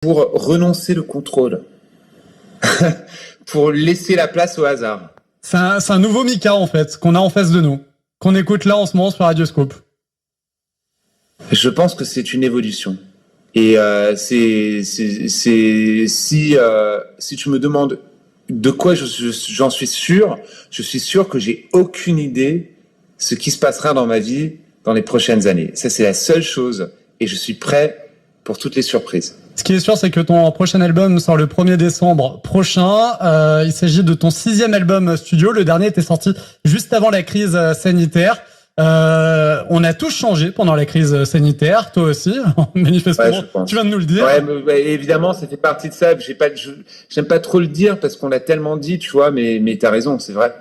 pour renoncer le contrôle, pour laisser la place au hasard. C'est un nouveau Mika, en fait, qu'on a en face de nous, qu'on écoute là en ce moment sur Radioscope. Je pense que c'est une évolution. Et si tu me demandes de quoi j'en suis sûr, je suis sûr que j'ai aucune idée ce qui se passera dans ma vie dans les prochaines années. Ça, c'est la seule chose. Et je suis prêt pour toutes les surprises. Ce qui est sûr, c'est que ton prochain album sort le 1er décembre prochain. Il s'agit de ton 6e album studio. Le dernier était sorti juste avant la crise sanitaire. On a tous changé pendant la crise sanitaire, toi aussi, manifestement. Ouais, tu viens de nous le dire. Ouais, évidemment, ça fait partie de ça. J'aime pas trop le dire parce qu'on l'a tellement dit, tu vois, mais t'as raison, c'est vrai.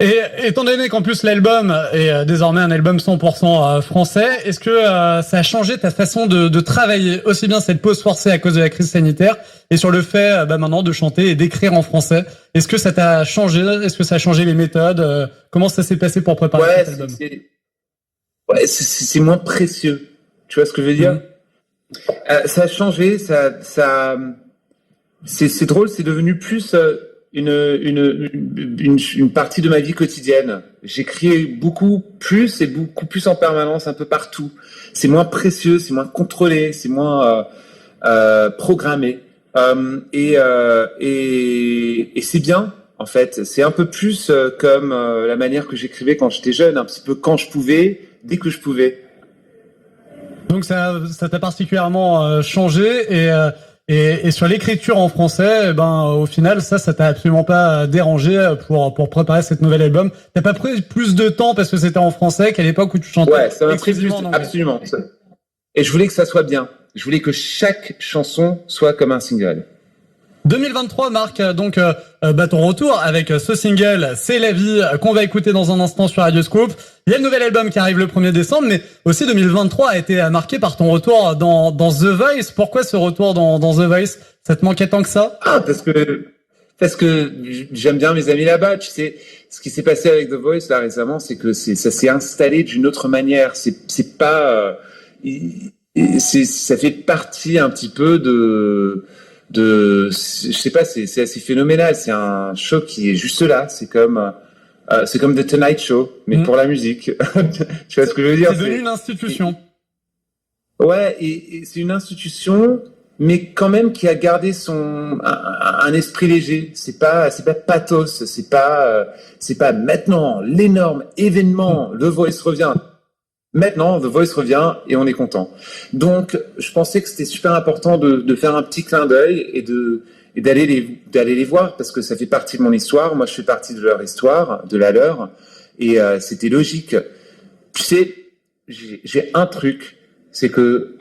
Et étant donné qu'en plus l'album est désormais un album 100% français, est-ce que ça a changé ta façon de travailler, aussi bien cette pause forcée à cause de la crise sanitaire et sur le fait maintenant de chanter et d'écrire en français? Est-ce que ça t'a changé? Est-ce que ça a changé les méthodes? Comment ça s'est passé pour préparer cet album? C'est moins précieux. Tu vois ce que je veux dire? Ça a changé, c'est drôle, c'est devenu plus une partie de ma vie quotidienne. J'écris beaucoup plus en permanence, un peu partout. C'est moins précieux, c'est moins contrôlé, c'est moins programmé. Et c'est bien, en fait. C'est un peu plus comme la manière que j'écrivais quand j'étais jeune, un petit peu quand je pouvais, dès que je pouvais. Donc ça t'a particulièrement changé et sur l'écriture en français, au final, ça t'a absolument pas dérangé pour préparer cet nouvel album. T'as pas pris plus de temps parce que c'était en français qu'à l'époque où tu chantais. Ouais, ça m'a pris plus, absolument. Et je voulais que ça soit bien. Je voulais que chaque chanson soit comme un single. 2023 marque donc ton retour avec ce single C'est la vie qu'on va écouter dans un instant sur Radioscope. Il y a le nouvel album qui arrive le 1er décembre, mais aussi 2023 a été marqué par ton retour dans The Voice. Pourquoi ce retour dans The Voice? Ça te manquait tant que ça? Parce que j'aime bien mes amis là-bas. Tu sais, ce qui s'est passé avec The Voice là récemment, c'est que ça s'est installé d'une autre manière. C'est pas, ça fait partie un petit peu je sais pas, c'est assez phénoménal. C'est un show qui est juste là. C'est comme The Tonight Show, mais pour la musique. Tu vois ce que je veux dire? C'est devenu une institution. Ouais, et c'est une institution, mais quand même qui a gardé un esprit léger. C'est pas pathos. C'est pas maintenant l'énorme événement. The Voice revient. Maintenant, The Voice revient et on est content. Donc, je pensais que c'était super important de faire un petit clin d'œil et d'aller les voir parce que ça fait partie de mon histoire. Moi, je fais partie de leur histoire, de la leur, et c'était logique. Tu sais, j'ai un truc, c'est que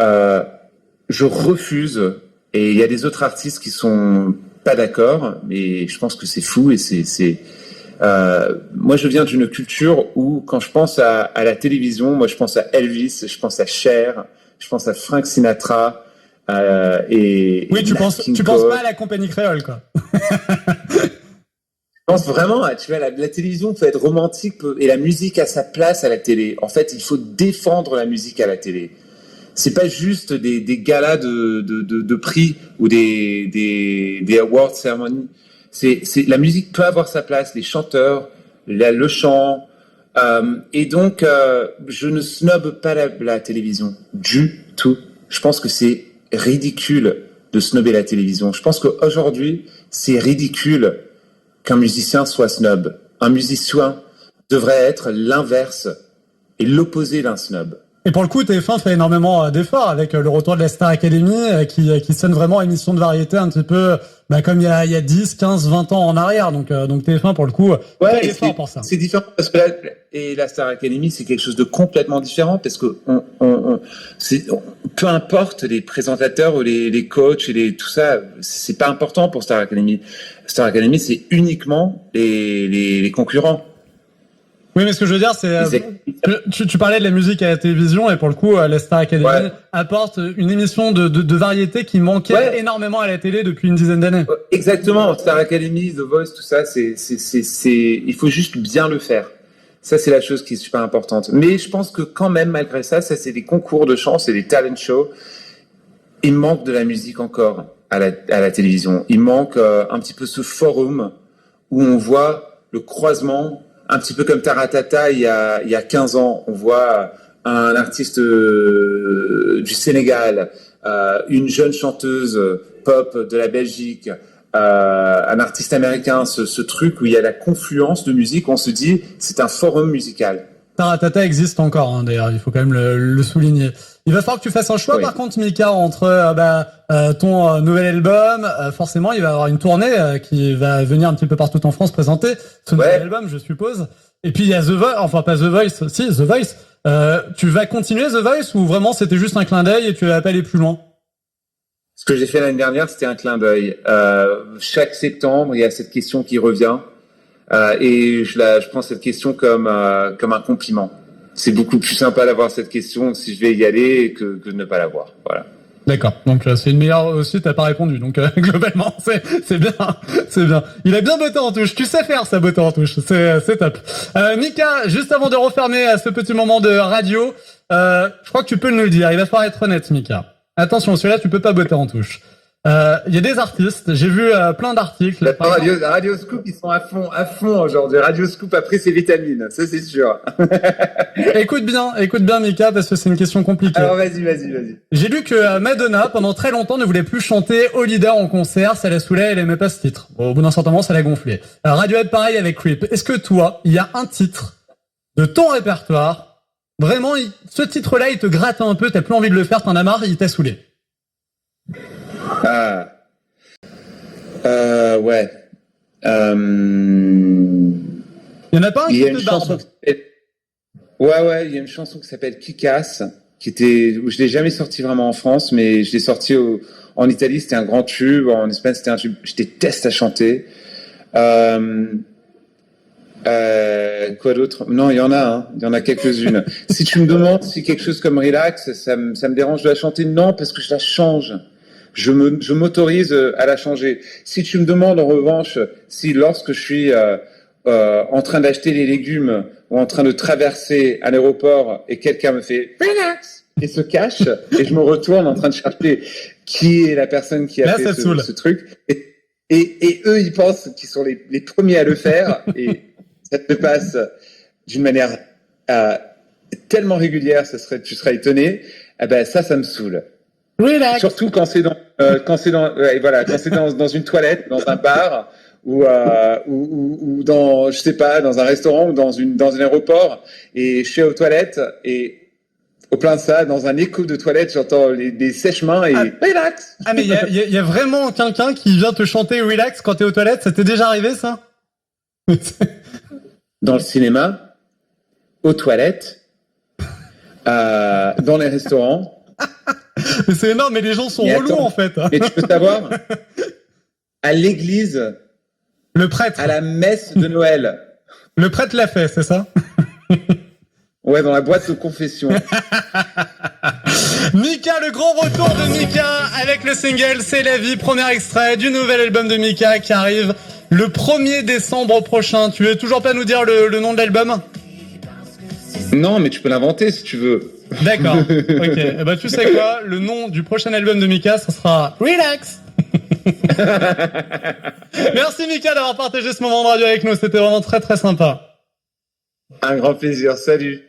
je refuse, et il y a des autres artistes qui sont pas d'accord, mais je pense que c'est fou et moi, je viens d'une culture où, quand je pense à la télévision, moi, je pense à Elvis, je pense à Cher, je pense à Frank Sinatra, et oui, tu penses pas à la compagnie créole, quoi. Je pense vraiment, tu vois, la télévision peut être romantique et la musique a sa place à la télé. En fait, il faut défendre la musique à la télé. C'est pas juste des galas de prix ou des awards ceremonies. La musique peut avoir sa place, les chanteurs, le chant, et donc je ne snobe pas la télévision du tout. Je pense que c'est ridicule de snobber la télévision. Je pense qu'aujourd'hui, c'est ridicule qu'un musicien soit snob. Un musicien devrait être l'inverse et l'opposé d'un snob. Et pour le coup, TF1 fait énormément d'efforts avec le retour de la Star Academy qui sonne vraiment émission de variété un petit peu comme il y a 10, 15, 20 ans en arrière. Donc TF1 pour le coup fait l'effort pour ça. C'est différent parce que la Star Academy, c'est quelque chose de complètement différent parce que peu importe les présentateurs ou les coachs et tout ça, c'est pas important pour Star Academy. Star Academy, c'est uniquement les concurrents. Oui, mais ce que je veux dire, c'est tu parlais de la musique à la télévision et pour le coup, la Star Academy apporte une émission de variété qui manquait énormément à la télé depuis une dizaine d'années. Exactement, Star Academy, The Voice, tout ça, il faut juste bien le faire. Ça, c'est la chose qui est super importante. Mais je pense que quand même, malgré ça, c'est des concours de chant, c'est des talent shows. Il manque de la musique encore. à la télévision. Il manque un petit peu ce forum où on voit le croisement, un petit peu comme Taratata il y a 15 ans. On voit un artiste du Sénégal, une jeune chanteuse pop de la Belgique, un artiste américain, ce truc où il y a la confluence de musique, on se dit c'est un forum musical. Taratata existe encore, hein, d'ailleurs, il faut quand même le souligner. Il va falloir que tu fasses un choix, par contre, Mika, entre ton nouvel album. Forcément, il va y avoir une tournée qui va venir un petit peu partout en France présenter ce nouvel album, je suppose. Et puis il y a The Voice, enfin pas The Voice, si The Voice. Tu vas continuer The Voice ou vraiment c'était juste un clin d'œil et tu vas pas aller plus loin? Ce que j'ai fait l'année dernière, c'était un clin d'œil. Chaque septembre, il y a cette question qui revient. Et je prends cette question comme un compliment. C'est beaucoup plus sympa d'avoir cette question si je vais y aller que de ne pas l'avoir. Voilà. D'accord. Donc c'est une meilleure aussi. T'as pas répondu. Donc globalement, c'est bien, c'est bien. Il a bien botté en touche. Tu sais faire ça, botter en touche. C'est top. Mika, juste avant de refermer ce petit moment de radio, je crois que tu peux nous le dire. Il va falloir être honnête, Mika. Attention, celui-là, tu peux pas botter en touche. Il y a des artistes, j'ai vu plein d'articles. Radio Scoop, ils sont à fond aujourd'hui. Radio Scoop a pris ses vitamines, ça c'est sûr. Écoute bien Mika, parce que c'est une question compliquée. Alors vas-y. J'ai lu que Madonna, pendant très longtemps, ne voulait plus chanter All Leader en concert, ça la saoulait, elle aimait pas ce titre. Bon, au bout d'un certain moment, ça l'a gonflé. Radiohead, pareil avec Creep. Est-ce que toi, il y a un titre de ton répertoire, vraiment, ce titre-là, il te gratte un peu, t'as plus envie de le faire, t'en as marre, il t'a saoulé? Ouais. Il y en a pas un qui te barbe. Ouais, il y a une chanson qui s'appelle Kick-Ass, où je l'ai jamais sortie vraiment en France, mais je l'ai sortie en Italie, c'était un grand tube, en Espagne c'était un tube, je déteste à chanter. Quoi d'autre? Non, il y en a quelques-unes. Si tu me demandes si quelque chose comme Relax, ça me dérange de la chanter, non, parce que je la change. Je m'autorise à la changer. Si tu me demandes en revanche si lorsque je suis en train d'acheter les légumes ou en train de traverser un aéroport et quelqu'un me fait relax et se cache et je me retourne en train de chercher qui est la personne qui a fait ce truc et eux ils pensent qu'ils sont les premiers à le faire et ça te passe d'une manière tellement régulière, tu serais étonné. Ça me saoule. Relax. Surtout quand c'est dans une toilette, dans un bar ou dans, je sais pas, dans un restaurant ou dans un aéroport et je suis aux toilettes et au plein de ça, dans un écho de toilette, j'entends des sèche-mains et relax. Ah mais il y a vraiment quelqu'un qui vient te chanter relax quand t'es aux toilettes, ça t'est déjà arrivé ça? Dans le cinéma, aux toilettes, dans les restaurants. Mais c'est énorme, mais les gens sont relous en fait. Et tu peux savoir, à l'église, le prêtre, à la messe de Noël. Le prêtre l'a fait, c'est ça? Ouais, dans la boîte de confession. Mika, le grand retour de Mika avec le single C'est la vie, premier extrait du nouvel album de Mika qui arrive le 1er décembre prochain. Tu veux toujours pas nous dire le nom de l'album? Non, mais tu peux l'inventer si tu veux. D'accord, ok. Tu sais quoi? Le nom du prochain album de Mika, ça sera Relax. Merci Mika d'avoir partagé ce moment de radio avec nous, c'était vraiment très très sympa. Un grand plaisir, salut.